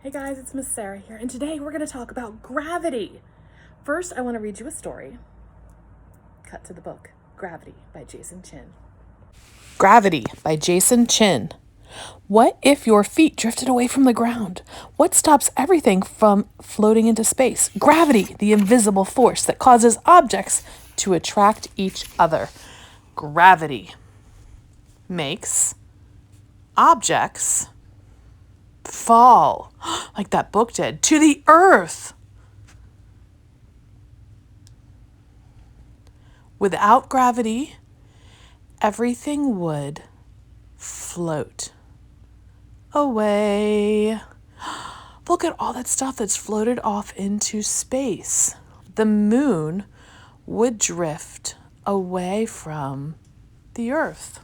Hey guys, it's Miss Sarah here, and today we're going to talk about gravity. First, I want to read you a story. Cut to the book, Gravity by Jason Chin. Gravity by Jason Chin. What if your feet drifted away from the ground? What stops everything from floating into space? Gravity, the invisible force that causes objects to attract each other. Gravity makes objects fall, like that book did, to the earth. Without gravity, everything would float away. Look at all that stuff that's floated off into space. The moon would drift away from the earth.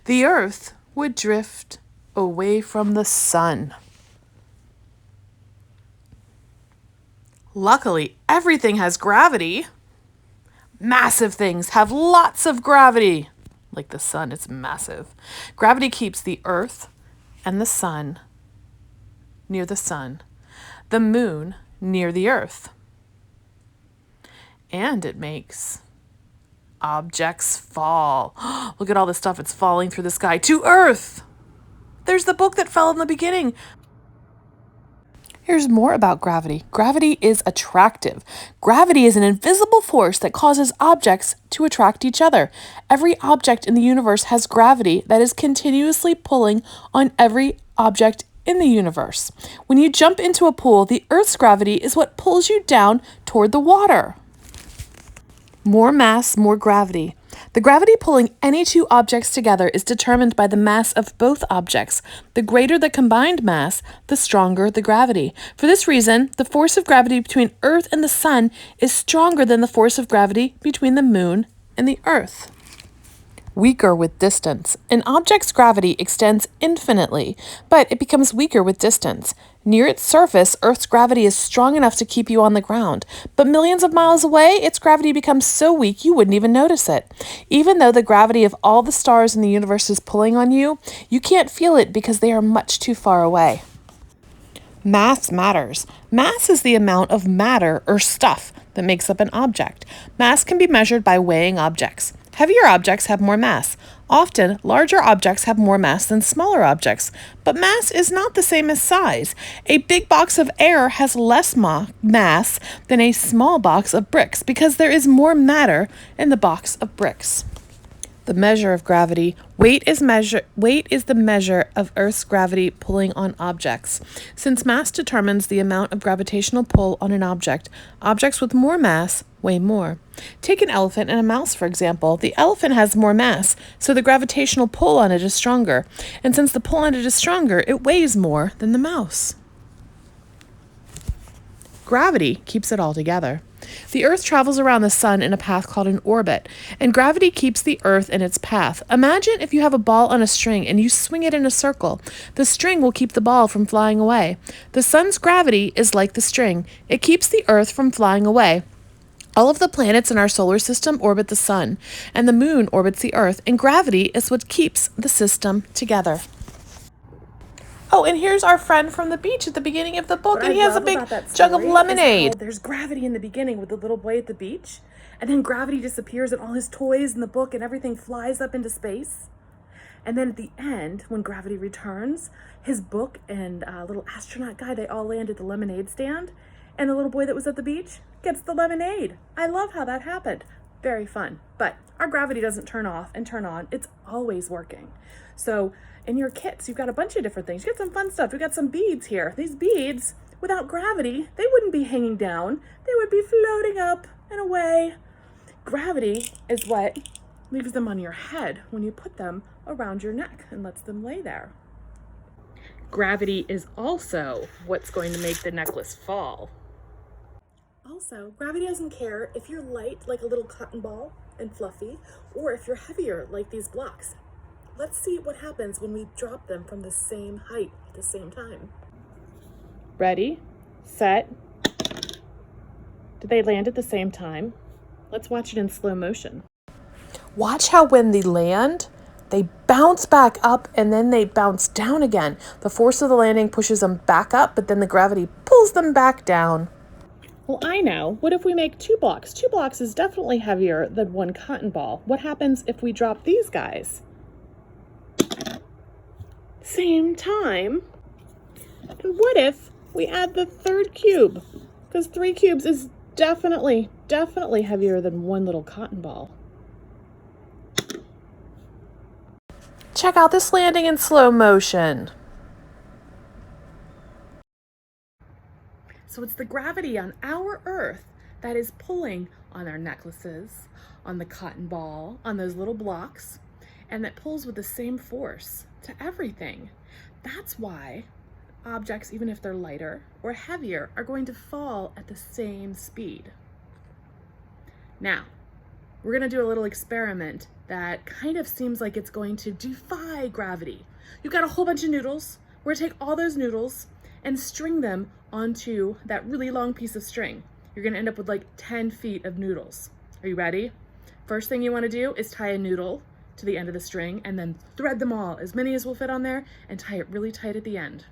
The earth would drift away from the sun. Luckily, everything has gravity. Massive things have lots of gravity. Like the sun, it's massive. Gravity keeps the earth and the sun near the sun, the moon near the earth. And it makes objects fall. Look at all the stuff it's falling through the sky to earth. There's the book that fell in the beginning. Here's more about gravity. Gravity is attractive. Gravity is an invisible force that causes objects to attract each other. Every object in the universe has gravity that is continuously pulling on every object in the universe. When you jump into a pool, the Earth's gravity is what pulls you down toward the water. More mass, more gravity. The gravity pulling any two objects together is determined by the mass of both objects. The greater the combined mass, the stronger the gravity. For this reason, the force of gravity between Earth and the sun is stronger than the force of gravity between the moon and the Earth. Weaker with distance. An object's gravity extends infinitely, but it becomes weaker with distance. Near its surface, Earth's gravity is strong enough to keep you on the ground, but millions of miles away, its gravity becomes so weak you wouldn't even notice it. Even though the gravity of all the stars in the universe is pulling on you, you can't feel it because they are much too far away. Mass matters. Mass is the amount of matter or stuff that makes up an object. Mass can be measured by weighing objects. Heavier objects have more mass. Often, larger objects have more mass than smaller objects, but mass is not the same as size. A big box of air has less mass than a small box of bricks because there is more matter in the box of bricks. The measure of gravity. Weight is the measure of Earth's gravity pulling on objects. Since mass determines the amount of gravitational pull on an object, objects with more mass weigh more. Take an elephant and a mouse, for example. The elephant has more mass, so the gravitational pull on it is stronger. And since the pull on it is stronger, it weighs more than the mouse. Gravity keeps it all together. The Earth travels around the sun in a path called an orbit, and gravity keeps the Earth in its path. Imagine if you have a ball on a string and you swing it in a circle. The string will keep the ball from flying away. The sun's gravity is like the string. It keeps the Earth from flying away. All of the planets in our solar system orbit the sun, and the moon orbits the Earth, and gravity is what keeps the system together. Oh, and here's our friend from the beach at the beginning of the book, and he has a big jug of lemonade. There's gravity in the beginning with the little boy at the beach, and then gravity disappears and all his toys in the book and everything flies up into space. And then at the end, when gravity returns, his book and little astronaut guy, they all land at the lemonade stand, and the little boy that was at the beach gets the lemonade. I love how that happened. Very fun. But our gravity doesn't turn off and turn on. It's always working. So in your kits, you've got a bunch of different things. You got some fun stuff. We got some beads here. These beads, without gravity, they wouldn't be hanging down. They would be floating up and away. Gravity is what leaves them on your head when you put them around your neck and lets them lay there. Gravity is also what's going to make the necklace fall. Also, gravity doesn't care if you're light like a little cotton ball and fluffy, or if you're heavier like these blocks. Let's see what happens when we drop them from the same height at the same time. Ready, set. Did they land at the same time? Let's watch it in slow motion. Watch how when they land, They bounce back up and then they bounce down again. The force of the landing pushes them back up, but then the gravity pulls them back down. Well, I know. What if we make 2 blocks? 2 blocks is definitely heavier than 1 cotton ball. What happens if we drop these guys? Same time. And what if we add the 3rd cube? Because 3 cubes is definitely heavier than 1 little cotton ball. Check out this landing in slow motion. So it's the gravity on our Earth that is pulling on our necklaces, on the cotton ball, on those little blocks, and that pulls with the same force to everything. That's why objects, even if they're lighter or heavier, are going to fall at the same speed. Now, we're going to do a little experiment that kind of seems like it's going to defy gravity. You've got a whole bunch of noodles. We're going to take all those noodles and string them onto that really long piece of string. You're going to end up with like 10 feet of noodles. Are you ready? First thing you want to do is tie a noodle to the end of the string and then thread them all, as many as will fit on there, and tie it really tight at the end.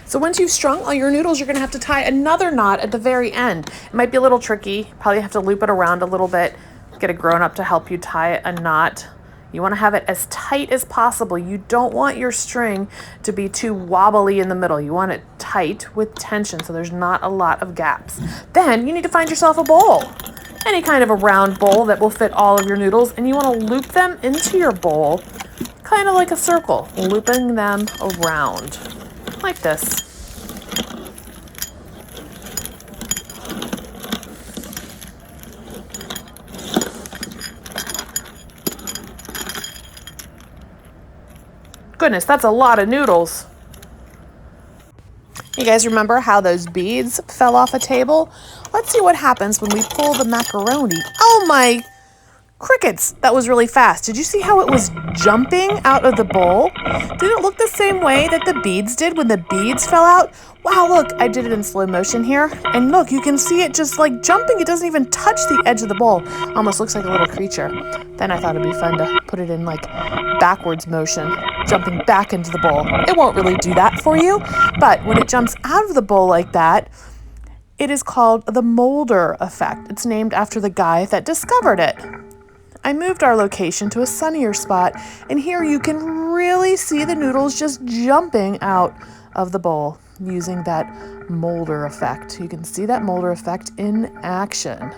So once you've strung all your noodles, you're going to have to tie another knot at the very end. It might be a little tricky. Probably have to loop it around a little bit. Get a grown-up to help you tie a knot. You want to have it as tight as possible. You don't want your string to be too wobbly in the middle. You want it tight with tension so there's not a lot of gaps. Then you need to find yourself a bowl. Any kind of a round bowl that will fit all of your noodles, and you want to loop them into your bowl, kind of like a circle, looping them around, like this. Goodness, that's a lot of noodles. You guys remember how those beads fell off a table? Let's see what happens when we pull the macaroni. Oh my crickets, that was really fast. Did you see how it was jumping out of the bowl? Did it look the same way that the beads did when the beads fell out? Wow, look, I did it in slow motion here. And look, you can see it just like jumping. It doesn't even touch the edge of the bowl. Almost looks like a little creature. Then I thought it'd be fun to put it in like backwards motion, jumping back into the bowl. It won't really do that for you, but when it jumps out of the bowl like that, it is called the Mulder effect. It's named after the guy that discovered it. I moved our location to a sunnier spot, and here you can really see the noodles just jumping out of the bowl using that Mulder effect. You can see that Mulder effect in action.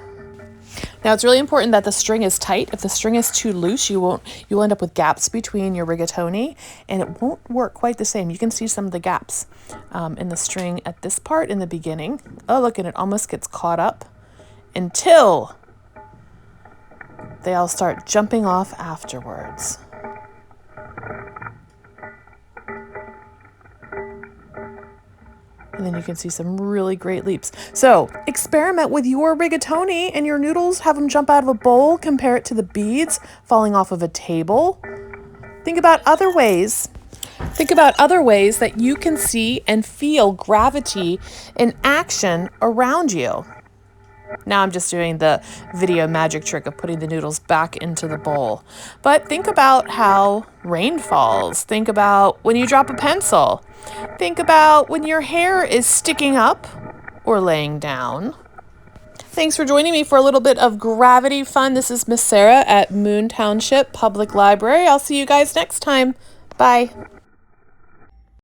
Now it's really important that the string is tight. If the string is too loose, you'll end up with gaps between your rigatoni, and it won't work quite the same. You can see some of the gaps in the string at this part in the beginning. Oh, look, and it almost gets caught up until they all start jumping off afterwards. And then you can see some really great leaps. So experiment with your rigatoni and your noodles. Have them jump out of a bowl. Compare it to the beads falling off of a table. Think about other ways. Think about other ways that you can see and feel gravity in action around you. Now I'm just doing the video magic trick of putting the noodles back into the bowl. But think about how rain falls. Think about when you drop a pencil. Think about when your hair is sticking up or laying down. Thanks for joining me for a little bit of gravity fun. This is Miss Sarah at Moon Township Public Library. I'll see you guys next time. Bye.